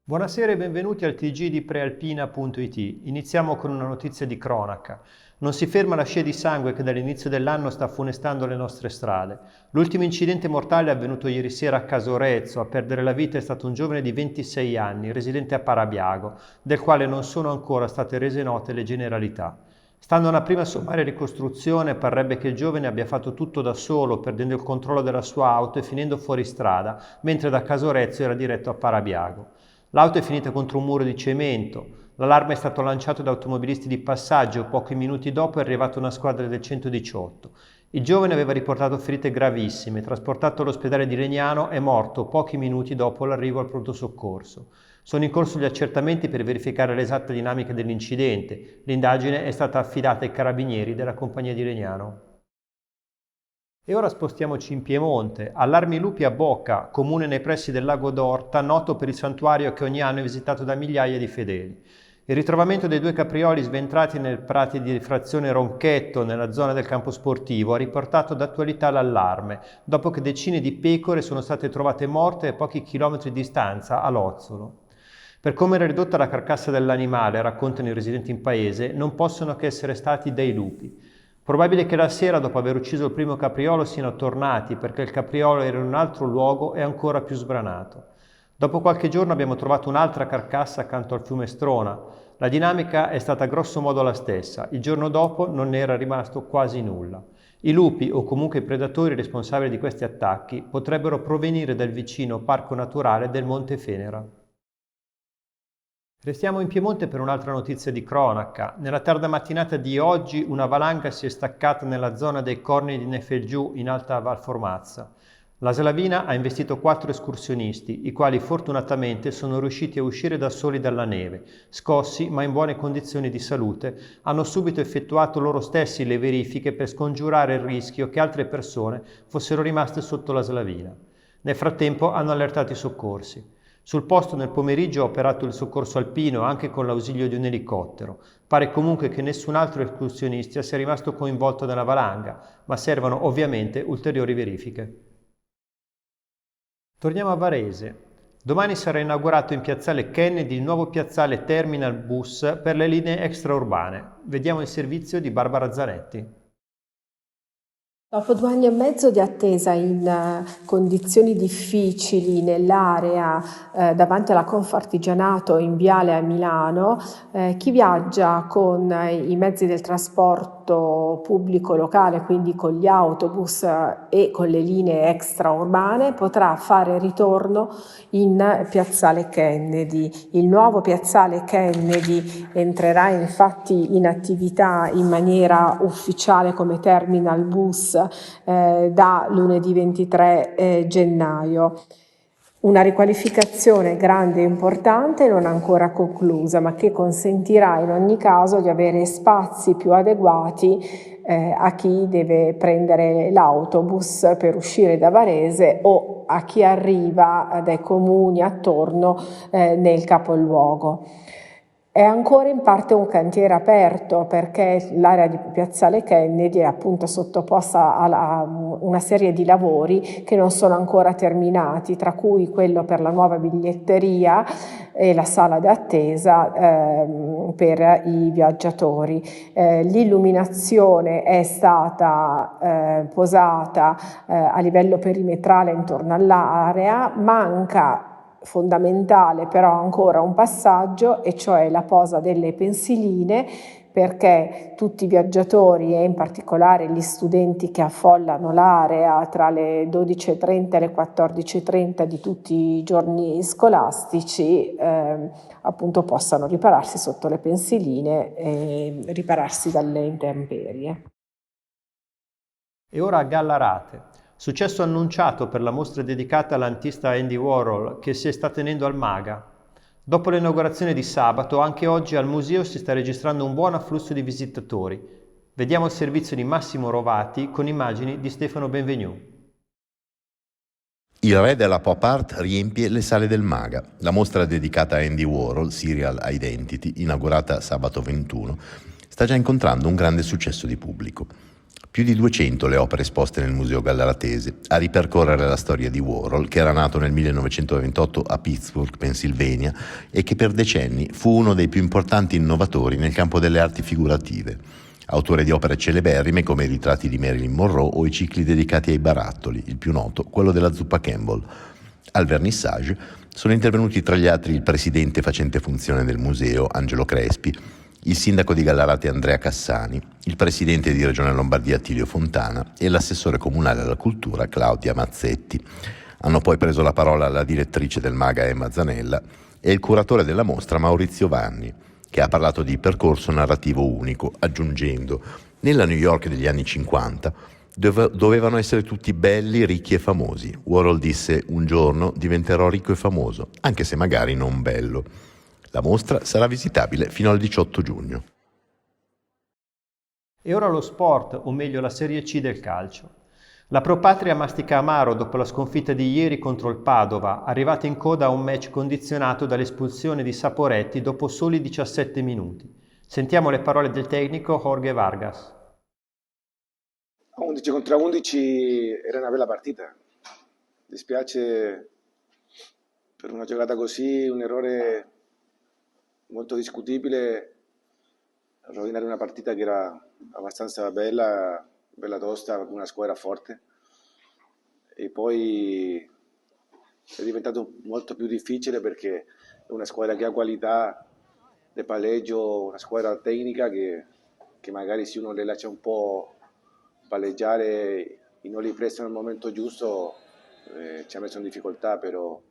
Buonasera e benvenuti al TG di Prealpina.it. Iniziamo con una notizia di cronaca. Non si ferma la scia di sangue che dall'inizio dell'anno sta funestando le nostre strade. L'ultimo incidente mortale è avvenuto ieri sera a Casorezzo. A perdere la vita è stato un giovane di 26 anni, residente a Parabiago, del quale non sono ancora state rese note le generalità. Stando a una prima sommaria ricostruzione, parrebbe che il giovane abbia fatto tutto da solo, perdendo il controllo della sua auto e finendo fuori strada, mentre da Casorezzo era diretto a Parabiago. L'auto è finita contro un muro di cemento. L'allarme è stato lanciato da automobilisti di passaggio. Pochi minuti dopo è arrivata una squadra del 118. Il giovane aveva riportato ferite gravissime. Trasportato all'ospedale di Legnano, è morto pochi minuti dopo l'arrivo al pronto soccorso. Sono in corso gli accertamenti per verificare l'esatta dinamica dell'incidente. L'indagine è stata affidata ai carabinieri della compagnia di Legnano. E ora spostiamoci in Piemonte. Allarmi lupi a Bocca, comune nei pressi del lago d'Orta, noto per il santuario che ogni anno è visitato da migliaia di fedeli. Il ritrovamento dei due caprioli sventrati nel prati di frazione Ronchetto, nella zona del campo sportivo, ha riportato d'attualità l'allarme, dopo che decine di pecore sono state trovate morte a pochi chilometri di distanza a Lozzolo. Per come era ridotta la carcassa dell'animale, raccontano i residenti in paese, non possono che essere stati dei lupi. Probabile che la sera, dopo aver ucciso il primo capriolo, siano tornati perché il capriolo era in un altro luogo e ancora più sbranato. Dopo qualche giorno abbiamo trovato un'altra carcassa accanto al fiume Strona. La dinamica è stata grosso modo la stessa. Il giorno dopo non ne era rimasto quasi nulla. I lupi, o comunque i predatori responsabili di questi attacchi, potrebbero provenire dal vicino Parco Naturale del Monte Fenera. Restiamo in Piemonte per un'altra notizia di cronaca. Nella tarda mattinata di oggi una valanga si è staccata nella zona dei Corni di Nefelgiù in Alta Val Formazza. La slavina ha investito 4 escursionisti, i quali fortunatamente sono riusciti a uscire da soli dalla neve. Scossi, ma in buone condizioni di salute, hanno subito effettuato loro stessi le verifiche per scongiurare il rischio che altre persone fossero rimaste sotto la slavina. Nel frattempo hanno allertato i soccorsi. Sul posto nel pomeriggio ha operato il soccorso alpino anche con l'ausilio di un elicottero. Pare comunque che nessun altro escursionista sia rimasto coinvolto nella valanga, ma servono ovviamente ulteriori verifiche. Torniamo a Varese. Domani sarà inaugurato in piazzale Kennedy il nuovo piazzale Terminal Bus per le linee extraurbane. Vediamo il servizio di Barbara Zanetti. Dopo 2 anni e mezzo di attesa in condizioni difficili nell'area davanti alla Confartigianato in Viale a Milano, chi viaggia con i mezzi del trasporto pubblico locale, quindi con gli autobus e con le linee extraurbane, potrà fare ritorno in piazzale Kennedy. Il nuovo piazzale Kennedy entrerà infatti in attività in maniera ufficiale come terminal bus da lunedì 23 gennaio. Una riqualificazione grande e importante, non ancora conclusa, ma che consentirà in ogni caso di avere spazi più adeguati a chi deve prendere l'autobus per uscire da Varese o a chi arriva dai comuni attorno nel capoluogo. È ancora in parte un cantiere aperto perché l'area di piazzale Kennedy è appunto sottoposta a una serie di lavori che non sono ancora terminati, tra cui quello per la nuova biglietteria e la sala d'attesa per i viaggiatori. L'illuminazione è stata posata a livello perimetrale intorno all'area, manca fondamentale però ancora un passaggio, e cioè la posa delle pensiline, perché tutti i viaggiatori e in particolare gli studenti che affollano l'area tra le 12:30 e le 14:30 di tutti i giorni scolastici appunto possano ripararsi sotto le pensiline e ripararsi dalle intemperie. E ora a Gallarate. Successo annunciato per la mostra dedicata all'artista Andy Warhol che si sta tenendo al MAGA. Dopo l'inaugurazione di sabato, anche oggi al museo si sta registrando un buon afflusso di visitatori. Vediamo il servizio di Massimo Rovati con immagini di Stefano Benvenu. Il re della pop art riempie le sale del MAGA. La mostra dedicata a Andy Warhol, Serial Identity, inaugurata sabato 21, sta già incontrando un grande successo di pubblico. Più di 200 le opere esposte nel Museo Gallaratese, a ripercorrere la storia di Warhol, che era nato nel 1928 a Pittsburgh, Pennsylvania, e che per decenni fu uno dei più importanti innovatori nel campo delle arti figurative, autore di opere celeberrime come i ritratti di Marilyn Monroe o i cicli dedicati ai barattoli, il più noto, quello della zuppa Campbell. Al vernissage sono intervenuti tra gli altri il presidente facente funzione del museo, Angelo Crespi, il sindaco di Gallarate Andrea Cassani, il presidente di Regione Lombardia Attilio Fontana e l'assessore comunale alla cultura Claudia Mazzetti. Hanno poi preso la parola la direttrice del MAGA Emma Zanella e il curatore della mostra Maurizio Vanni, che ha parlato di percorso narrativo unico, aggiungendo: nella New York degli anni 50 dovevano essere tutti belli, ricchi e famosi. Warhol disse: un giorno diventerò ricco e famoso, anche se magari non bello. La mostra sarà visitabile fino al 18 giugno. E ora lo sport, o meglio la Serie C del calcio. La Pro Patria mastica amaro dopo la sconfitta di ieri contro il Padova, arrivata in coda a un match condizionato dall'espulsione di Saporetti dopo soli 17 minuti. Sentiamo le parole del tecnico Jorge Vargas. 11 contro 11 era una bella partita. Dispiace per una giocata così, un errore molto discutibile, rovinare una partita che era abbastanza bella tosta, con una squadra forte, e poi è diventato molto più difficile perché è una squadra che ha qualità di palleggio, una squadra tecnica che magari se uno le lascia un po' palleggiare e non li prestano al momento giusto, ci ha messo in difficoltà, però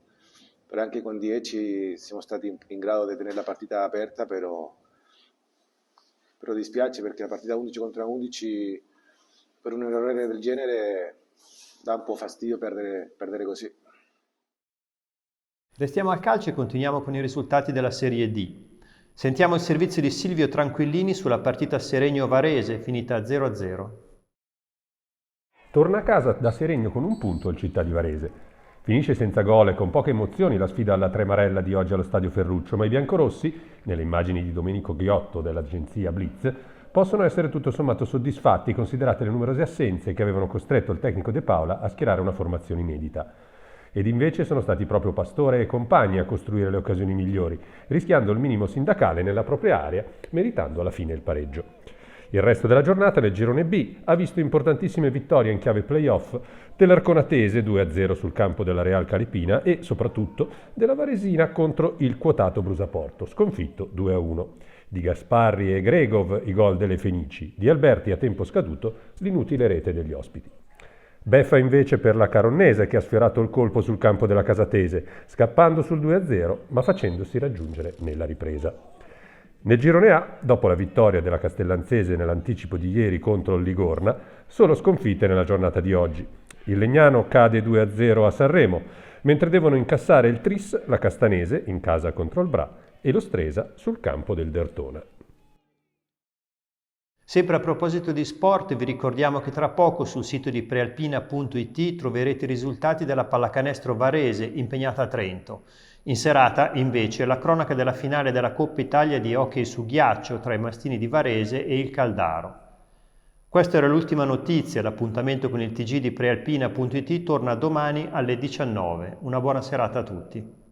anche con 10 siamo stati in grado di tenere la partita aperta, però dispiace perché la partita 11 contro 11 per un errore del genere dà un po' fastidio perdere così. Restiamo al calcio e continuiamo con i risultati della Serie D. Sentiamo il servizio di Silvio Tranquillini sulla partita Seregno-Varese finita 0-0. Torna a casa da Seregno con un punto il Città di Varese. Finisce senza gol e con poche emozioni la sfida alla Tremarella di oggi allo Stadio Ferruccio, ma i biancorossi, nelle immagini di Domenico Ghiotto dell'agenzia Blitz, possono essere tutto sommato soddisfatti considerate le numerose assenze che avevano costretto il tecnico De Paola a schierare una formazione inedita. Ed invece sono stati proprio Pastore e compagni a costruire le occasioni migliori, rischiando il minimo sindacale nella propria area, meritando alla fine il pareggio. Il resto della giornata nel girone B ha visto importantissime vittorie in chiave play-off dell'Arconatese 2-0 sul campo della Real Calipina e soprattutto della Varesina contro il quotato Brusaporto, sconfitto 2-1. Di Gasparri e Gregov i gol delle Fenici, di Alberti a tempo scaduto l'inutile rete degli ospiti. Beffa invece per la Caronnese che ha sfiorato il colpo sul campo della Casatese, scappando sul 2-0 ma facendosi raggiungere nella ripresa. Nel girone A, dopo la vittoria della Castellanzese nell'anticipo di ieri contro il Ligorna, solo sconfitte nella giornata di oggi. Il Legnano cade 2-0 a Sanremo, mentre devono incassare il Tris, la Castanese, in casa contro il Bra, e lo Stresa sul campo del Dertona. Sempre a proposito di sport, vi ricordiamo che tra poco sul sito di prealpina.it troverete i risultati della pallacanestro Varese impegnata a Trento. In serata, invece, la cronaca della finale della Coppa Italia di hockey su ghiaccio tra i Mastini di Varese e il Caldaro. Questa era l'ultima notizia, l'appuntamento con il TG di prealpina.it torna domani alle 19. Una buona serata a tutti.